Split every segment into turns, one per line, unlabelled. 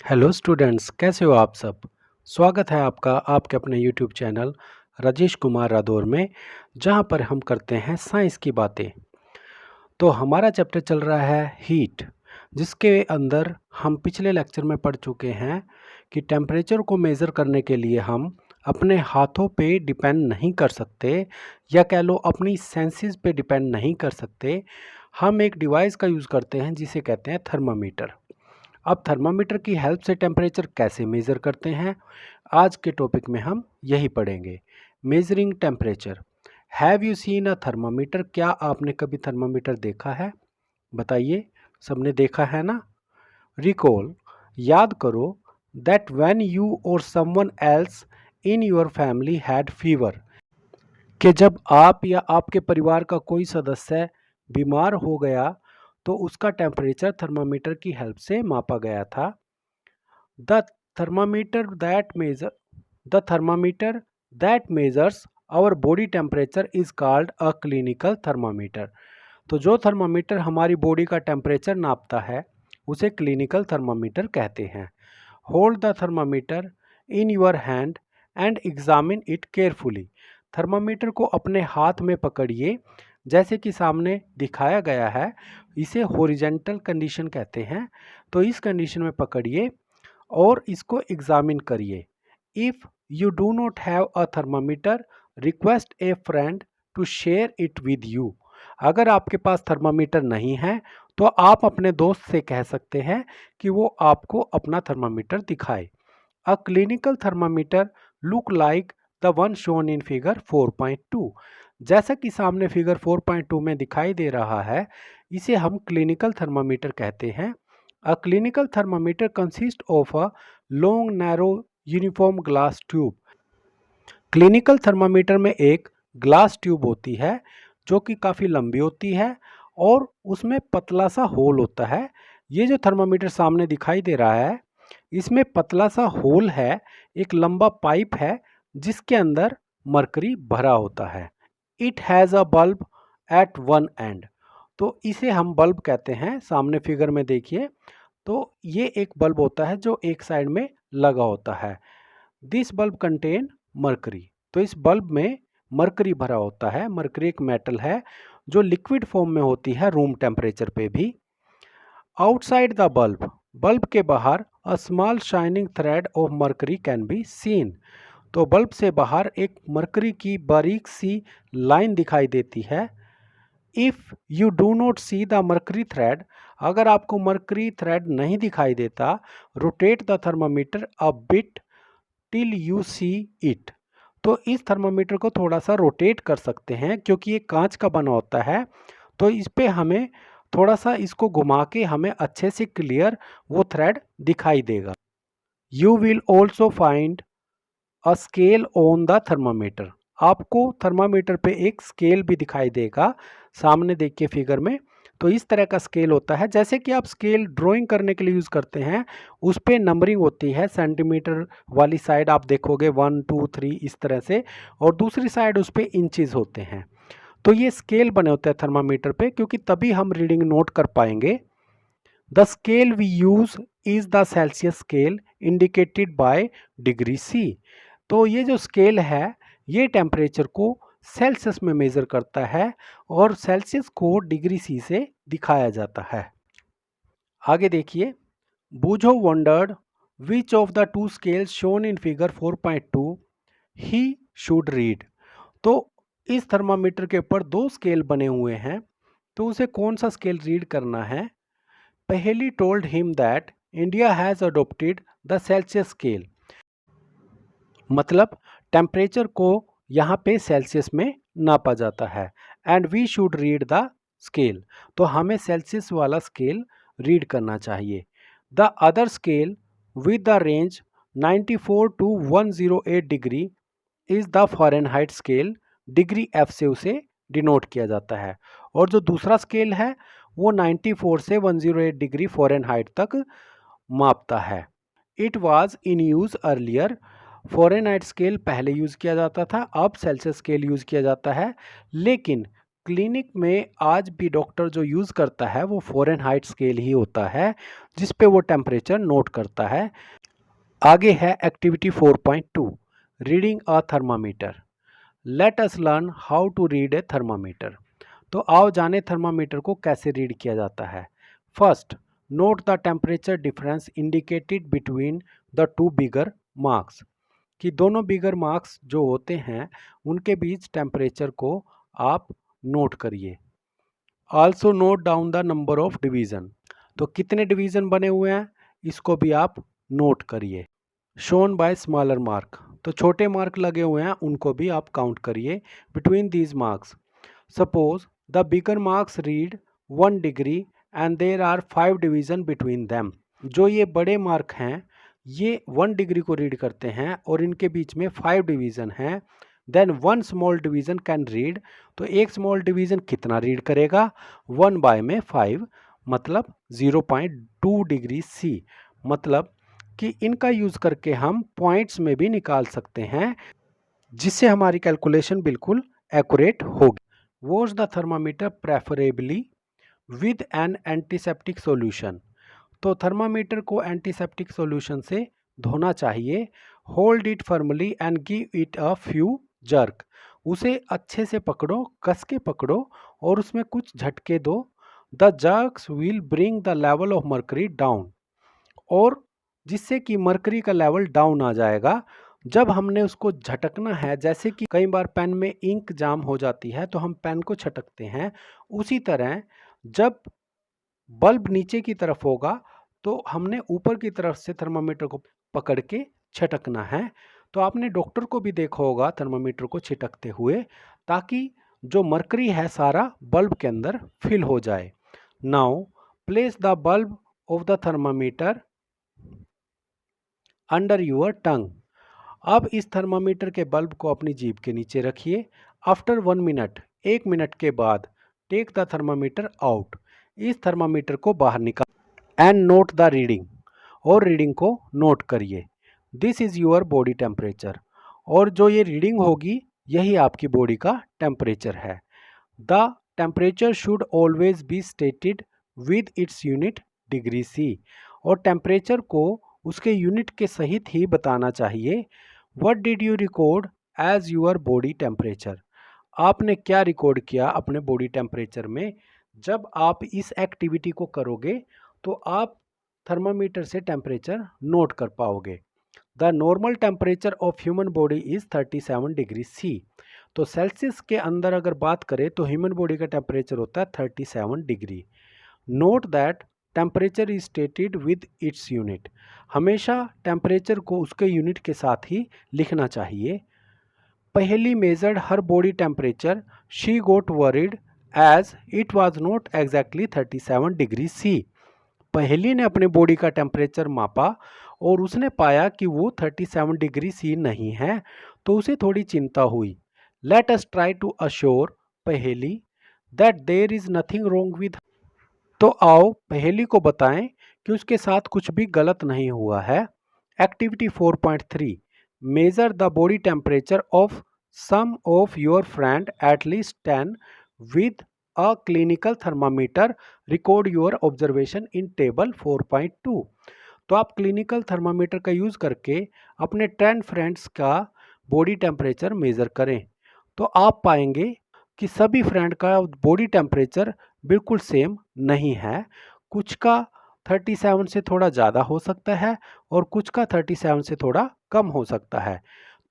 Hello students, कैसे हो आप सब। स्वागत है आपका आपके अपने यूट्यूब चैनल राजेश कुमार रादौर में, जहां पर हम करते हैं साइंस की बातें। तो हमारा चैप्टर चल रहा है हीट, जिसके अंदर हम पिछले लेक्चर में पढ़ चुके हैं कि टेम्परेचर को मेज़र करने के लिए हम अपने हाथों पे डिपेंड नहीं कर सकते, या कह लो अपनी सेंसेस पे डिपेंड नहीं कर सकते। हम एक डिवाइस का यूज़ करते हैं जिसे कहते हैं थर्मामीटर। अब थर्मामीटर की हेल्प से टेम्परेचर कैसे मेज़र करते हैं, आज के टॉपिक में हम यही पढ़ेंगे। Measuring temperature. Have you seen a thermometer? क्या आपने कभी थर्मामीटर देखा है? बताइए, सबने देखा है ना। रिकॉल, याद करो, दैट व्हेन यू और someone else in your family had fever, कि जब आप या आपके परिवार का कोई सदस्य बीमार हो गया तो उसका टेम्परेचर थर्मामीटर की हेल्प से मापा गया था। The thermometer that measure the thermometer that measures our body temperature is called a clinical thermometer। तो जो थर्मामीटर हमारी बॉडी का टेम्परेचर नापता है उसे क्लिनिकल थर्मामीटर कहते हैं। Hold the thermometer in your hand and examine it carefully. Thermometer को अपने हाथ में पकड़िए, जैसे कि सामने दिखाया गया है। इसे हॉरिजॉन्टल कंडीशन कहते हैं। तो इस कंडीशन में पकड़िए और इसको एग्जामिन करिए। If you do not have a thermometer, request a friend to share it with you. अगर आपके पास थर्मामीटर नहीं है तो आप अपने दोस्त से कह सकते हैं कि वो आपको अपना थर्मामीटर दिखाए। अ clinical thermometer look like the one shown in figure 4.2। जैसा कि सामने फिगर 4.2 में दिखाई दे रहा है, इसे हम क्लिनिकल थर्मामीटर कहते हैं। A clinical thermometer consists of a long, narrow, uniform glass tube। Clinical thermometer में एक ग्लास ट्यूब होती है जो कि काफ़ी लंबी होती है और उसमें पतला सा होल होता है। ये जो थर्मामीटर सामने दिखाई दे रहा है, इसमें पतला सा होल है, एक लंबा पाइप है जिसके अंदर मरकरी भरा होता है। It has a bulb at one end. तो इसे हम बल्ब कहते हैं। सामने फिगर में देखिए, तो ये एक बल्ब होता है जो एक साइड में लगा होता है। This bulb contain mercury. तो इस बल्ब में मरकरी भरा होता है। मरकरी एक मेटल है जो लिक्विड फॉर्म में होती है रूम टेम्परेचर पे भी। आउटसाइड द बल्ब, बल्ब के बाहर, a small shining thread of mercury can be seen. तो बल्ब से बाहर एक मरकरी की बारीक सी लाइन दिखाई देती है। If you do not see the mercury thread, अगर आपको मरकरी थ्रेड नहीं दिखाई देता, rotate the thermometer a bit till you see it. तो इस थर्मामीटर को थोड़ा सा रोटेट कर सकते हैं क्योंकि ये कांच का बना होता है। तो इस पे हमें थोड़ा सा इसको घुमा के हमें अच्छे से क्लियर वो थ्रेड दिखाई देगा। You will also find a scale on the thermometer. आपको थर्मामीटर पे एक स्केल भी दिखाई देगा। सामने देखिए फिगर में, तो इस तरह का स्केल होता है जैसे कि आप स्केल ड्राइंग करने के लिए यूज़ करते हैं। उस पे नंबरिंग होती है। सेंटीमीटर वाली साइड आप देखोगे 1 2 3 इस तरह से, और दूसरी साइड उस पे इंचेस होते हैं। तो ये स्केल बने होते हैं थर्मामीटर पे, क्योंकि तभी हम रीडिंग नोट कर पाएंगे। The scale we use is the Celsius scale indicated by degree C. तो ये जो स्केल है ये टेम्परेचर को सेल्सियस में मेज़र करता है और सेल्सियस को डिग्री सी से दिखाया जाता है। आगे देखिए, Boojho wondered which of the two scales shown in figure 4.2 he should read. तो इस थर्मामीटर के ऊपर दो स्केल बने हुए हैं, तो उसे कौन सा स्केल रीड करना है। Paheli told him that India has adopted the Celsius scale. मतलब टेम्परेचर को यहाँ पे सेल्सियस में नापा जाता है। And we should read the scale, तो हमें सेल्सियस वाला स्केल रीड करना चाहिए। The other scale with the range 94 to 108 degree is the Fahrenheit scale. Degree F से उसे डिनोट किया जाता है। और जो दूसरा स्केल है वो 94 से 108 डिग्री फ़ारेनहाइट तक मापता है। It was in use earlier. Fahrenheit scale पहले यूज़ किया जाता था, अब सेल्सियस स्केल यूज़ किया जाता है। लेकिन क्लिनिक में आज भी डॉक्टर जो यूज़ करता है वो फ़ारेनहाइट स्केल ही होता है, जिस पे वो टेम्परेचर नोट करता है। आगे है activity 4.2, reading a thermometer. Let us learn how to read a thermometer. तो आओ जाने थर्मामीटर को कैसे रीड किया जाता है। First, note the temperature difference indicated between the two bigger marks, कि दोनों बिगर मार्क्स जो होते हैं उनके बीच टेम्परेचर को आप नोट करिए। Also note down the number of division, तो कितने डिवीज़न बने हुए हैं इसको भी आप नोट करिए। शोन बाय स्मॉलर मार्क, तो छोटे मार्क लगे हुए हैं उनको भी आप काउंट करिए between these marks. Suppose the bigger marks read 1 degree and there are 5 division between them. जो ये बड़े मार्क हैं ये 1 डिग्री को रीड करते हैं और इनके बीच में 5 डिवीज़न हैं। Then 1 small division can read, तो एक स्मॉल डिवीज़न कितना रीड करेगा, 1 बाय में 5 मतलब 0.2 डिग्री सी। मतलब कि इनका यूज़ करके हम पॉइंट्स में भी निकाल सकते हैं, जिससे हमारी कैलकुलेशन बिल्कुल एक्यूरेट होगी। Wash the thermometer preferably with N antiseptic solution, तो थर्मामीटर को एंटीसेप्टिक सॉल्यूशन से धोना चाहिए। Hold it firmly and give it a few jerk, उसे अच्छे से पकड़ो, कस के पकड़ो और उसमें कुछ झटके दो। The jerks will bring the level of mercury down, और जिससे कि मर्करी का लेवल डाउन आ जाएगा। जब हमने उसको झटकना है, जैसे कि कई बार पेन में इंक जाम हो जाती है तो हम पेन को झटकते हैं, उसी तरह जब बल्ब नीचे की तरफ होगा तो हमने ऊपर की तरफ से थर्मामीटर को पकड़ के छटकना है। तो आपने डॉक्टर को भी देखा होगा थर्मामीटर को छिटकते हुए, ताकि जो मर्करी है सारा बल्ब के अंदर फिल हो जाए। Now place the bulb of the thermometer under your tongue, अब इस थर्मामीटर के बल्ब को अपनी जीभ के नीचे रखिए। आफ्टर 1 मिनट, 1 मिनट के बाद, टेक द थर्मामीटर आउट, इस थर्मामीटर को बाहर निकाल एंड नोट द रीडिंग, और रीडिंग को नोट करिए। This is your body temperature, और जो ये रीडिंग होगी यही आपकी बॉडी का टेम्परेचर है। The temperature should always be stated with its unit degree C, और टेम्परेचर को उसके यूनिट के सहित ही बताना चाहिए। What did you record as your body temperature, आपने क्या रिकॉर्ड किया अपने बॉडी टेम्परेचर में। जब आप इस एक्टिविटी को करोगे तो आप थर्मामीटर से टेम्परेचर नोट कर पाओगे। The normal temperature of human body is 37 degree C, तो सेल्सियस के अंदर अगर बात करें तो ह्यूमन बॉडी का टेम्परेचर होता है 37 degree. Note that temperature is stated with its unit, हमेशा टेम्परेचर को उसके यूनिट के साथ ही लिखना चाहिए। Paheli measured her body temperature, she got worried as it was not exactly 37 degree C, Paheli ने अपने बॉडी का टेम्परेचर मापा और उसने पाया कि वो 37 डिग्री सी नहीं है, तो उसे थोड़ी चिंता हुई। Let us try to assure Paheli that there is nothing wrong with, तो आओ पहेली को बताएं कि उसके साथ कुछ भी गलत नहीं हुआ है। Activity 4.3, measure the body temperature of some of your friend at least 10 with a clinical thermometer, record your observation in table 4.2, तो आप क्लिनिकल थर्मामीटर का यूज़ करके अपने 10 फ्रेंड्स का बॉडी टेम्परेचर मेज़र करें। तो आप पाएंगे कि सभी फ्रेंड का बॉडी टेम्परेचर बिल्कुल सेम नहीं है, कुछ का 37 से थोड़ा ज़्यादा हो सकता है और कुछ का 37 से थोड़ा कम हो सकता है।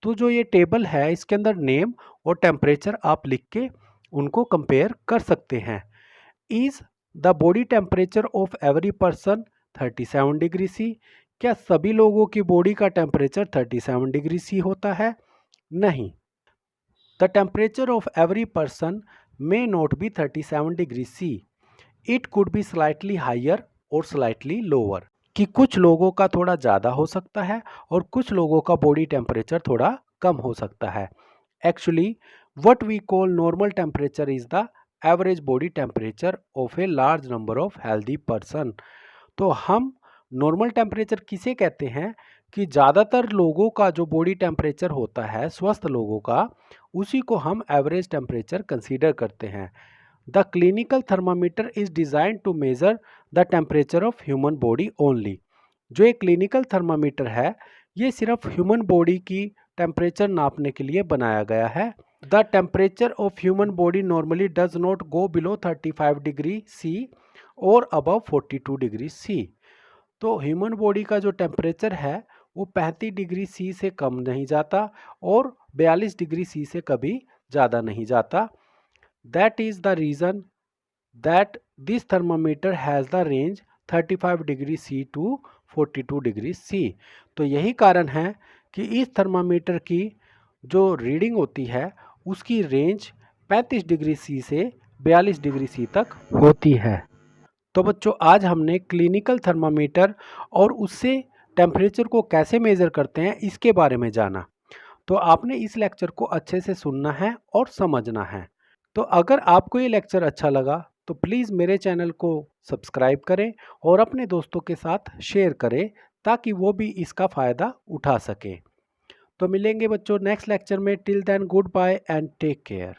तो जो ये टेबल है इसके अंदर नेम और टेम्परेचर आप लिख के उनको कंपेयर कर सकते हैं। Is the body temperature of every person 37 degree C, क्या सभी लोगों की बॉडी का टेम्परेचर 37 डिग्री सी होता है? नहीं। The temperature of every person may not be 37 degree C, it could be slightly higher और स्लाइटली लोअर, कि कुछ लोगों का थोड़ा ज़्यादा हो सकता है और कुछ लोगों का बॉडी टेम्परेचर थोड़ा कम हो सकता है। Actually what we call normal temperature is the average body temperature of a large number of healthy person, तो हम नॉर्मल टेम्परेचर किसे कहते हैं कि ज़्यादातर लोगों का जो बॉडी टेम्परेचर होता है स्वस्थ लोगों का, उसी को हम एवरेज टेम्परेचर कंसीडर करते हैं। The clinical thermometer is design to measure the temperature of human body only. जो एक क्लिनिकल थर्मामीटर है ये सिर्फ ह्यूमन बॉडी की टेम्परेचर नापने के लिए बनाया गया है। The temperature of human body normally does not go below 35 degree C और अबव 42 डिग्री सी। तो ह्यूमन बॉडी का जो टेम्परेचर है वो 35 डिग्री सी से कम नहीं जाता और 42 डिग्री सी से कभी ज़्यादा नहीं जाता। That is the reason that this thermometer has the range 35 degree C to 42 degree C. तो यही कारण है कि इस थर्मामीटर की जो रीडिंग होती है उसकी रेंज 35 डिग्री सी से 42 डिग्री सी तक होती है। तो बच्चों आज हमने क्लिनिकल थर्मामीटर और उससे टेम्परेचर को कैसे मेज़र करते हैं इसके बारे में जाना। तो आपने इस लेक्चर को अच्छे से सुनना है और समझना है। तो अगर आपको ये लेक्चर अच्छा लगा तो प्लीज़ मेरे चैनल को सब्सक्राइब करें और अपने दोस्तों के साथ शेयर करें ताकि वो भी इसका फ़ायदा उठा सकें। तो मिलेंगे बच्चों नेक्स्ट लेक्चर में। Till then good bye and take care.